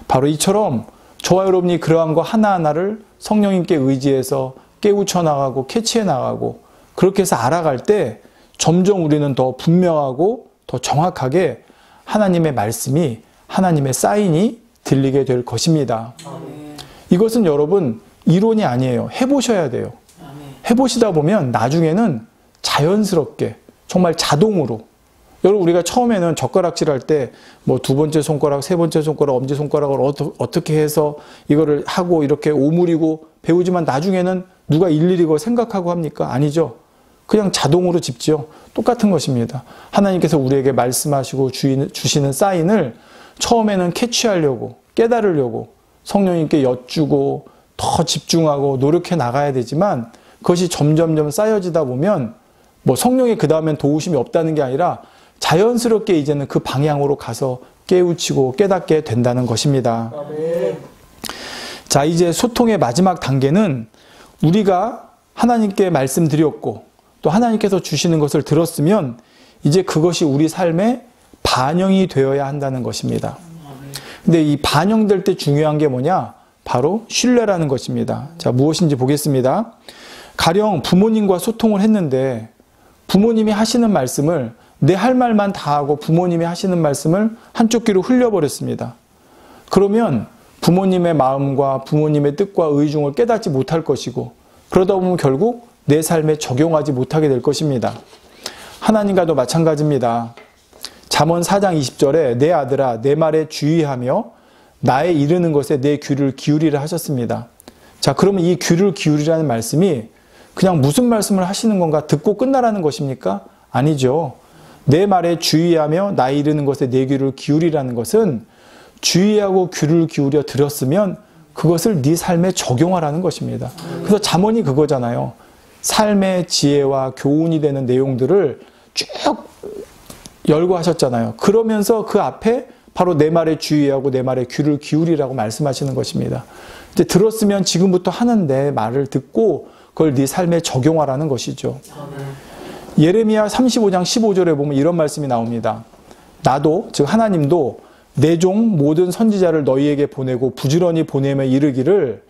바로 이처럼 저와 여러분이 그러한 거 하나하나를 성령님께 의지해서 깨우쳐 나가고 캐치해 나가고 그렇게 해서 알아갈 때 점점 우리는 더 분명하고 더 정확하게 하나님의 말씀이 하나님의 사인이 들리게 될 것입니다. 이것은 여러분 이론이 아니에요. 해보셔야 돼요. 해보시다 보면 나중에는 자연스럽게 정말 자동으로 여러분 우리가 처음에는 젓가락질 할 때 뭐 두 번째 손가락, 세 번째 손가락, 엄지손가락을 어떻게 해서 이거를 하고 이렇게 오므리고 배우지만 나중에는 누가 일일이 그걸 생각하고 합니까? 아니죠. 그냥 자동으로 짚지요. 똑같은 것입니다. 하나님께서 우리에게 말씀하시고 주시는 사인을 처음에는 캐치하려고 깨달으려고 성령님께 여쭈고 더 집중하고 노력해 나가야 되지만 그것이 점점점 쌓여지다 보면 뭐 성령의 그 다음엔 도우심이 없다는 게 아니라 자연스럽게 이제는 그 방향으로 가서 깨우치고 깨닫게 된다는 것입니다. 자, 이제 소통의 마지막 단계는 우리가 하나님께 말씀드렸고 또 하나님께서 주시는 것을 들었으면 이제 그것이 우리 삶에 반영이 되어야 한다는 것입니다. 근데 이 반영될 때 중요한 게 뭐냐? 바로 신뢰라는 것입니다. 자, 무엇인지 보겠습니다. 가령 부모님과 소통을 했는데 부모님이 하시는 말씀을 내 할 말만 다 하고 부모님이 하시는 말씀을 한쪽 귀로 흘려버렸습니다. 그러면 부모님의 마음과 부모님의 뜻과 의중을 깨닫지 못할 것이고 그러다 보면 결국 내 삶에 적용하지 못하게 될 것입니다. 하나님과도 마찬가지입니다. 잠언 4장 20절에 내 아들아 내 말에 주의하며 나의 이르는 것에 내 귀를 기울이라 하셨습니다. 자, 그러면 이 귀를 기울이라는 말씀이 그냥 무슨 말씀을 하시는 건가 듣고 끝나라는 것입니까? 아니죠. 내 말에 주의하며 나의 이르는 것에 내 귀를 기울이라는 것은 주의하고 귀를 기울여 들었으면 그것을 네 삶에 적용하라는 것입니다. 그래서 잠언이 그거잖아요. 삶의 지혜와 교훈이 되는 내용들을 쭉 열고 하셨잖아요. 그러면서 그 앞에 바로 내 말에 주의하고 내 말에 귀를 기울이라고 말씀하시는 것입니다. 이제 들었으면 지금부터 하는 내 말을 듣고 그걸 네 삶에 적용하라는 것이죠. 예레미야 35장 15절에 보면 이런 말씀이 나옵니다. 나도 즉 하나님도 내 종 모든 선지자를 너희에게 보내고 부지런히 보내며 이르기를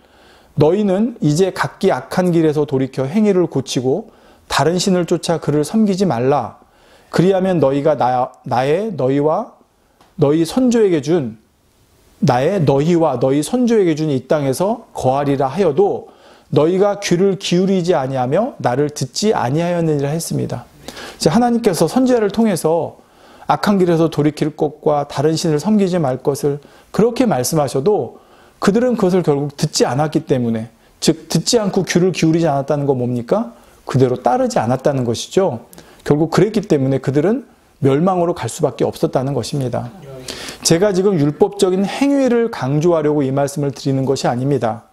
너희는 이제 각기 악한 길에서 돌이켜 행위를 고치고 다른 신을 쫓아 그를 섬기지 말라. 그리하면 너희가 나의 너희와 너희 선조에게 준 나의 너희와 너희 선조에게 준 이 땅에서 거하리라 하여도 너희가 귀를 기울이지 아니하며 나를 듣지 아니하였느니라 했습니다. 하나님께서 선지자를 통해서 악한 길에서 돌이킬 것과 다른 신을 섬기지 말 것을 그렇게 말씀하셔도 그들은 그것을 결국 듣지 않았기 때문에, 즉 듣지 않고 귀를 기울이지 않았다는 건 뭡니까? 그대로 따르지 않았다는 것이죠. 결국 그랬기 때문에 그들은 멸망으로 갈 수밖에 없었다는 것입니다. 제가 지금 율법적인 행위를 강조하려고 이 말씀을 드리는 것이 아닙니다.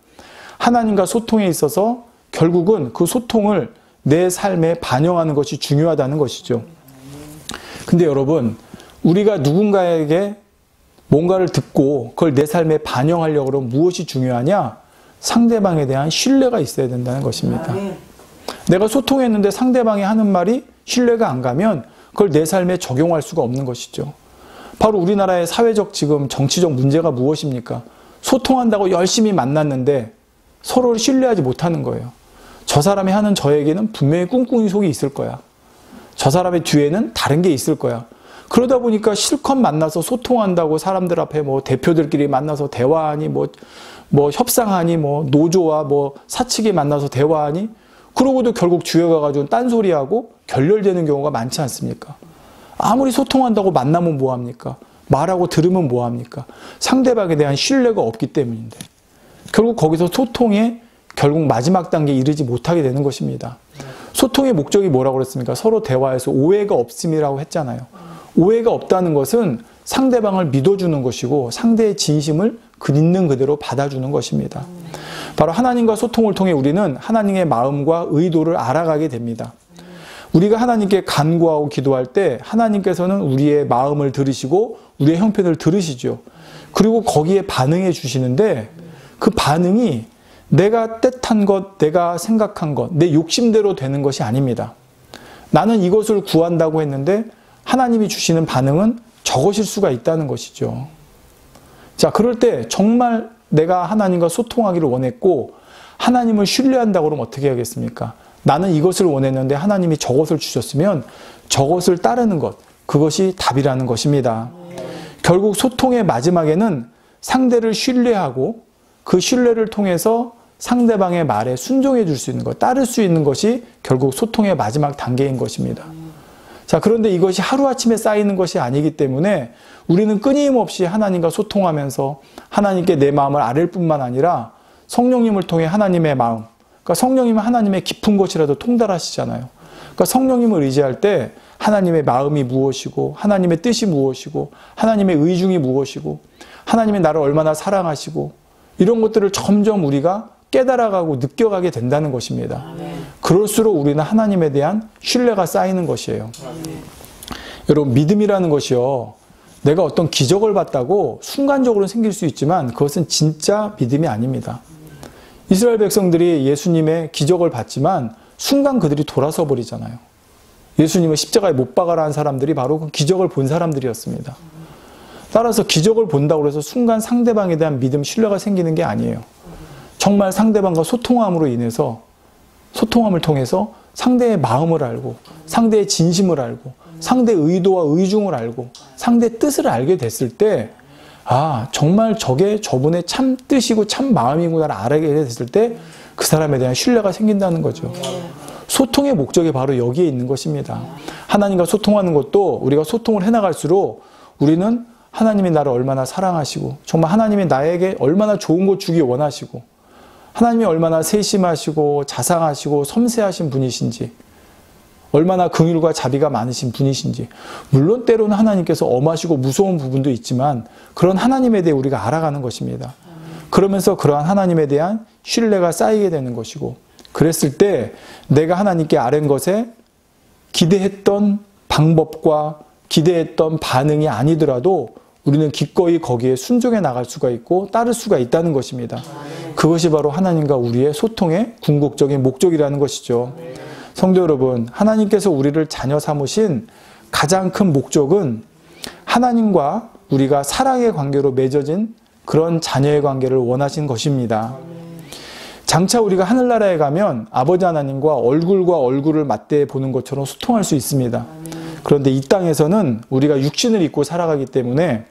하나님과 소통에 있어서 결국은 그 소통을 내 삶에 반영하는 것이 중요하다는 것이죠. 근데 여러분, 우리가 누군가에게 뭔가를 듣고 그걸 내 삶에 반영하려고 하면 무엇이 중요하냐? 상대방에 대한 신뢰가 있어야 된다는 것입니다. 내가 소통했는데 상대방이 하는 말이 신뢰가 안 가면 그걸 내 삶에 적용할 수가 없는 것이죠. 바로 우리나라의 사회적 지금 정치적 문제가 무엇입니까? 소통한다고 열심히 만났는데 서로를 신뢰하지 못하는 거예요. 저 사람이 하는 저에게는 분명히 꿍꿍이 속이 있을 거야. 저 사람의 뒤에는 다른 게 있을 거야. 그러다 보니까 실컷 만나서 소통한다고 사람들 앞에 뭐 대표들끼리 만나서 대화하니 뭐 협상하니 뭐 노조와 뭐 사측이 만나서 대화하니 그러고도 결국 주에 가가지고 딴소리하고 결렬되는 경우가 많지 않습니까? 아무리 소통한다고 만나면 뭐합니까? 말하고 들으면 뭐합니까? 상대방에 대한 신뢰가 없기 때문인데 결국 거기서 소통에 결국 마지막 단계에 이르지 못하게 되는 것입니다. 소통의 목적이 뭐라고 그랬습니까? 서로 대화해서 오해가 없음이라고 했잖아요. 오해가 없다는 것은 상대방을 믿어주는 것이고 상대의 진심을 그 있는 그대로 받아주는 것입니다. 바로 하나님과 소통을 통해 우리는 하나님의 마음과 의도를 알아가게 됩니다. 우리가 하나님께 간구하고 기도할 때 하나님께서는 우리의 마음을 들으시고 우리의 형편을 들으시죠. 그리고 거기에 반응해 주시는데 그 반응이 내가 뜻한 것, 내가 생각한 것, 내 욕심대로 되는 것이 아닙니다. 나는 이것을 구한다고 했는데 하나님이 주시는 반응은 저것일 수가 있다는 것이죠. 자, 그럴 때 정말 내가 하나님과 소통하기를 원했고 하나님을 신뢰한다고 그러면 어떻게 하겠습니까? 나는 이것을 원했는데 하나님이 저것을 주셨으면 저것을 따르는 것, 그것이 답이라는 것입니다. 결국 소통의 마지막에는 상대를 신뢰하고 그 신뢰를 통해서 상대방의 말에 순종해 줄 수 있는 것, 따를 수 있는 것이 결국 소통의 마지막 단계인 것입니다. 자, 그런데 이것이 하루아침에 쌓이는 것이 아니기 때문에 우리는 끊임없이 하나님과 소통하면서 하나님께 내 마음을 아뢰일 뿐만 아니라 성령님을 통해 하나님의 마음, 그러니까 성령님은 하나님의 깊은 곳이라도 통달하시잖아요. 그러니까 성령님을 의지할 때 하나님의 마음이 무엇이고 하나님의 뜻이 무엇이고 하나님의 의중이 무엇이고 하나님이 나를 얼마나 사랑하시고 이런 것들을 점점 우리가 깨달아가고 느껴가게 된다는 것입니다. 그럴수록 우리는 하나님에 대한 신뢰가 쌓이는 것이에요. 여러분, 믿음이라는 것이요, 내가 어떤 기적을 봤다고 순간적으로 생길 수 있지만 그것은 진짜 믿음이 아닙니다. 이스라엘 백성들이 예수님의 기적을 봤지만 순간 그들이 돌아서 버리잖아요. 예수님을 십자가에 못 박아라 한 사람들이 바로 그 기적을 본 사람들이었습니다. 따라서 기적을 본다고 해서 순간 상대방에 대한 믿음, 신뢰가 생기는 게 아니에요. 정말 상대방과 소통함으로 인해서, 소통함을 통해서 상대의 마음을 알고 상대의 진심을 알고 상대의 의도와 의중을 알고 상대의 뜻을 알게 됐을 때, 아, 정말 저게 저분의 참 뜻이고 참 마음이구나를 알게 됐을 때 그 사람에 대한 신뢰가 생긴다는 거죠. 소통의 목적이 바로 여기에 있는 것입니다. 하나님과 소통하는 것도 우리가 소통을 해나갈수록 우리는 하나님이 나를 얼마나 사랑하시고 정말 하나님이 나에게 얼마나 좋은 것 주기 원하시고 하나님이 얼마나 세심하시고 자상하시고 섬세하신 분이신지, 얼마나 긍휼과 자비가 많으신 분이신지, 물론 때로는 하나님께서 엄하시고 무서운 부분도 있지만 그런 하나님에 대해 우리가 알아가는 것입니다. 그러면서 그러한 하나님에 대한 신뢰가 쌓이게 되는 것이고, 그랬을 때 내가 하나님께 아뢰는 것에 기대했던 방법과 기대했던 반응이 아니더라도 우리는 기꺼이 거기에 순종해 나갈 수가 있고 따를 수가 있다는 것입니다. 그것이 바로 하나님과 우리의 소통의 궁극적인 목적이라는 것이죠. 성도 여러분, 하나님께서 우리를 자녀 삼으신 가장 큰 목적은 하나님과 우리가 사랑의 관계로 맺어진 그런 자녀의 관계를 원하신 것입니다. 장차 우리가 하늘나라에 가면 아버지 하나님과 얼굴과 얼굴을 맞대 보는 것처럼 소통할 수 있습니다. 그런데 이 땅에서는 우리가 육신을 입고 살아가기 때문에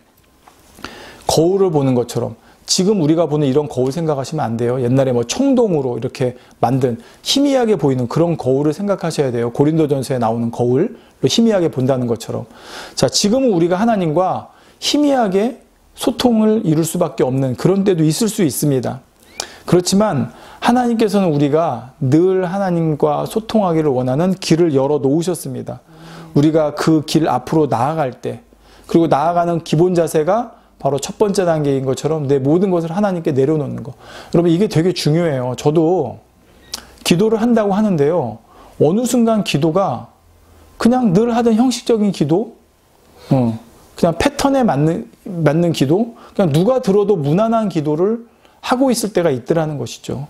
거울을 보는 것처럼, 지금 우리가 보는 이런 거울 생각하시면 안 돼요. 옛날에 뭐 청동으로 이렇게 만든 희미하게 보이는 그런 거울을 생각하셔야 돼요. 고린도전서에 나오는 거울로 희미하게 본다는 것처럼. 자, 지금은 우리가 하나님과 희미하게 소통을 이룰 수밖에 없는 그런 때도 있을 수 있습니다. 그렇지만 하나님께서는 우리가 늘 하나님과 소통하기를 원하는 길을 열어 놓으셨습니다. 우리가 그 길 앞으로 나아갈 때, 그리고 나아가는 기본 자세가 바로 첫 번째 단계인 것처럼 내 모든 것을 하나님께 내려놓는 거. 여러분, 이게 되게 중요해요. 저도 기도를 한다고 하는데요. 어느 순간 기도가 그냥 늘 하던 형식적인 기도, 그냥 패턴에 맞는 기도, 그냥 누가 들어도 무난한 기도를 하고 있을 때가 있더라는 것이죠.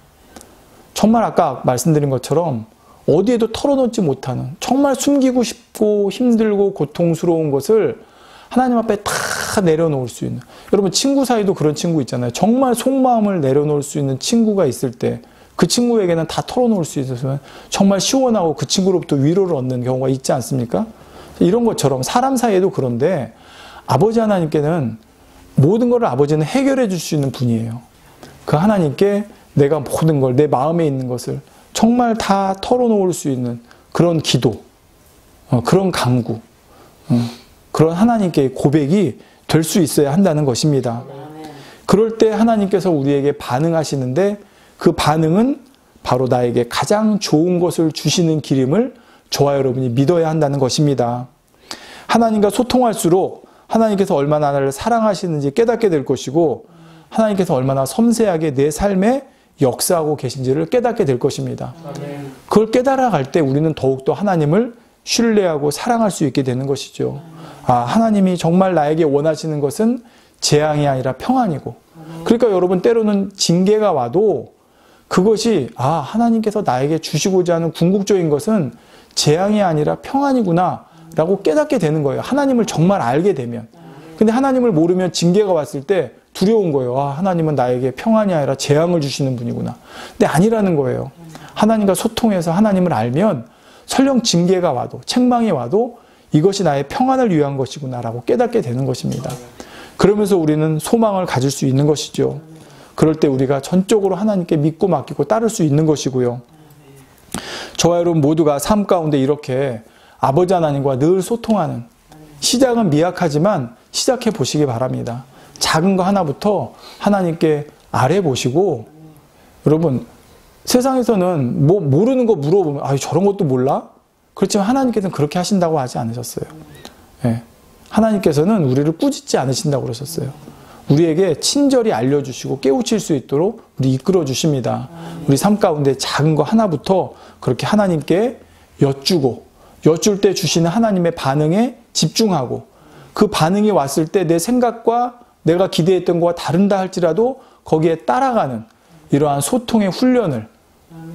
정말 아까 말씀드린 것처럼 어디에도 털어놓지 못하는, 정말 숨기고 싶고 힘들고 고통스러운 것을 하나님 앞에 다 내려놓을 수 있는, 여러분 친구 사이도 그런 친구 있잖아요. 정말 속마음을 내려놓을 수 있는 친구가 있을 때 그 친구에게는 다 털어놓을 수 있어서 정말 시원하고 그 친구로부터 위로를 얻는 경우가 있지 않습니까? 이런 것처럼 사람 사이에도 그런데 아버지 하나님께는 모든 것을 아버지는 해결해 줄 수 있는 분이에요. 그 하나님께 내가 모든 걸, 내 마음에 있는 것을 정말 다 털어놓을 수 있는 그런 기도, 그런 간구, 그런 하나님께 고백이 될 수 있어야 한다는 것입니다. 그럴 때 하나님께서 우리에게 반응하시는데 그 반응은 바로 나에게 가장 좋은 것을 주시는 길임을 저와 여러분이 믿어야 한다는 것입니다. 하나님과 소통할수록 하나님께서 얼마나 나를 사랑하시는지 깨닫게 될 것이고 하나님께서 얼마나 섬세하게 내 삶에 역사하고 계신지를 깨닫게 될 것입니다. 그걸 깨달아갈 때 우리는 더욱더 하나님을 신뢰하고 사랑할 수 있게 되는 것이죠. 아, 하나님이 정말 나에게 원하시는 것은 재앙이 아니라 평안이고, 그러니까 여러분 때로는 징계가 와도 그것이 하나님께서 나에게 주시고자 하는 궁극적인 것은 재앙이 아니라 평안이구나 라고 깨닫게 되는 거예요. 하나님을 정말 알게 되면. 근데 하나님을 모르면 징계가 왔을 때 두려운 거예요. 하나님은 나에게 평안이 아니라 재앙을 주시는 분이구나. 근데 아니라는 거예요. 하나님과 소통해서 하나님을 알면 설령 징계가 와도, 책망이 와도 이것이 나의 평안을 위한 것이구나 라고 깨닫게 되는 것입니다. 그러면서 우리는 소망을 가질 수 있는 것이죠. 그럴 때 우리가 전적으로 하나님께 믿고 맡기고 따를 수 있는 것이고요. 저와 여러분 모두가 삶 가운데 이렇게 아버지 하나님과 늘 소통하는, 시작은 미약하지만 시작해 보시기 바랍니다. 작은 거 하나부터 하나님께 아뢰 보시고, 여러분 세상에서는 뭐 모르는 거 물어보면 저런 것도 몰라? 그렇지만 하나님께서는 그렇게 하신다고 하지 않으셨어요. 네. 하나님께서는 우리를 꾸짖지 않으신다고 그러셨어요. 우리에게 친절히 알려주시고 깨우칠 수 있도록 우리 이끌어 주십니다. 우리 삶 가운데 작은 거 하나부터 그렇게 하나님께 여쭐 때 주시는 하나님의 반응에 집중하고, 그 반응이 왔을 때 내 생각과 내가 기대했던 것과 다른다 할지라도 거기에 따라가는 이러한 소통의 훈련을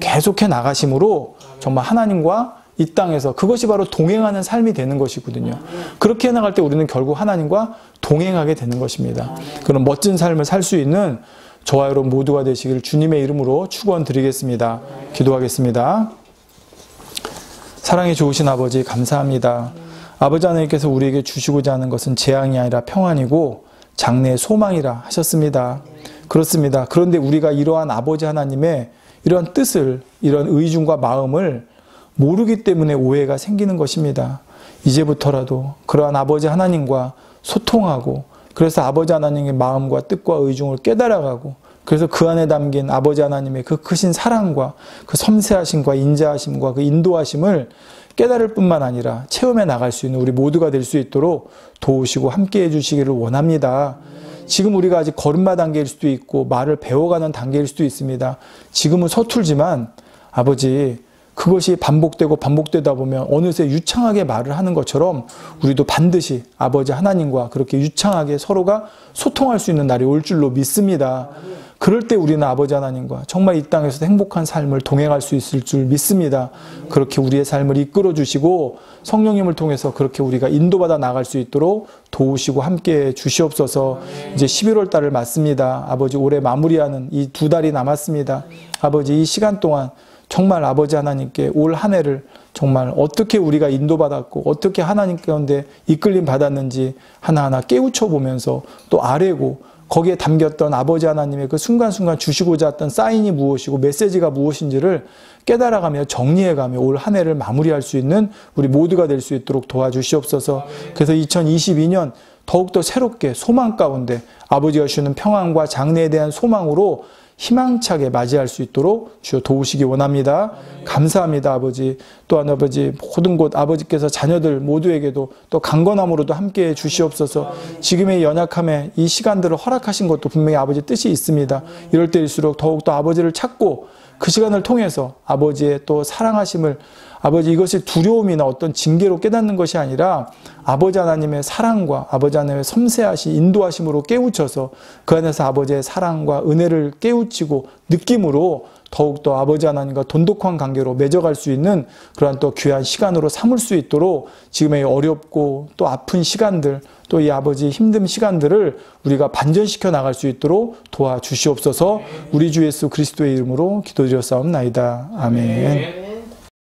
계속해 나가심으로 정말 하나님과 이 땅에서 그것이 바로 동행하는 삶이 되는 것이거든요. 그렇게 해나갈 때 우리는 결국 하나님과 동행하게 되는 것입니다. 그런 멋진 삶을 살 수 있는 저와 여러분 모두가 되시기를 주님의 이름으로 축원드리겠습니다. 기도하겠습니다. 사랑이 좋으신 아버지 감사합니다. 아버지 하나님께서 우리에게 주시고자 하는 것은 재앙이 아니라 평안이고 장래의 소망이라 하셨습니다. 그렇습니다. 그런데 우리가 이러한 아버지 하나님의 이러한 뜻을, 이런 의중과 마음을 모르기 때문에 오해가 생기는 것입니다. 이제부터라도 그러한 아버지 하나님과 소통하고, 그래서 아버지 하나님의 마음과 뜻과 의중을 깨달아가고, 그래서 그 안에 담긴 아버지 하나님의 그 크신 사랑과 그 섬세하심과 인자하심과 그 인도하심을 깨달을 뿐만 아니라 체험해 나갈 수 있는 우리 모두가 될 수 있도록 도우시고 함께 해주시기를 원합니다. 지금 우리가 아직 걸음마 단계일 수도 있고 말을 배워가는 단계일 수도 있습니다. 지금은 서툴지만 아버지, 그것이 반복되다 보면 어느새 유창하게 말을 하는 것처럼 우리도 반드시 아버지 하나님과 그렇게 유창하게 서로가 소통할 수 있는 날이 올 줄로 믿습니다. 그럴 때 우리는 아버지 하나님과 정말 이 땅에서도 행복한 삶을 동행할 수 있을 줄 믿습니다. 그렇게 우리의 삶을 이끌어 주시고 성령님을 통해서 그렇게 우리가 인도받아 나갈 수 있도록 도우시고 함께 주시옵소서. 이제 11월 달을 맞습니다. 아버지, 올해 마무리하는 이 2달이 남았습니다. 아버지, 이 시간 동안 정말 아버지 하나님께 올 한 해를 정말 어떻게 우리가 인도받았고 어떻게 하나님 가운데 이끌림 받았는지 하나하나 깨우쳐 보면서 또 아뢰고, 거기에 담겼던 아버지 하나님의 그 순간순간 주시고자 했던 사인이 무엇이고 메시지가 무엇인지를 깨달아가며 정리해가며 올 한 해를 마무리할 수 있는 우리 모두가 될 수 있도록 도와주시옵소서. 그래서 2022년 더욱더 새롭게 소망 가운데 아버지가 주시는 평안과 장래에 대한 소망으로 희망차게 맞이할 수 있도록 주여 도우시기 원합니다. 감사합니다, 아버지. 또한 아버지, 모든 곳 아버지께서 자녀들 모두에게도 또 강건함으로도 함께해 주시옵소서. 지금의 연약함에 이 시간들을 허락하신 것도 분명히 아버지 뜻이 있습니다. 이럴 때일수록 더욱더 아버지를 찾고 그 시간을 통해서 아버지의 또 사랑하심을, 아버지 이것이 두려움이나 어떤 징계로 깨닫는 것이 아니라 아버지 하나님의 사랑과 아버지 하나님의 섬세하신 인도하심으로 깨우쳐서 그 안에서 아버지의 사랑과 은혜를 깨우치고 느낌으로 더욱더 아버지 하나님과 돈독한 관계로 맺어갈 수 있는 그러한 또 귀한 시간으로 삼을 수 있도록 지금의 어렵고 또 아픈 시간들, 또 이 아버지 힘든 시간들을 우리가 반전시켜 나갈 수 있도록 도와주시옵소서. 우리 주 예수 그리스도의 이름으로 기도드렸사옵나이다. 아멘.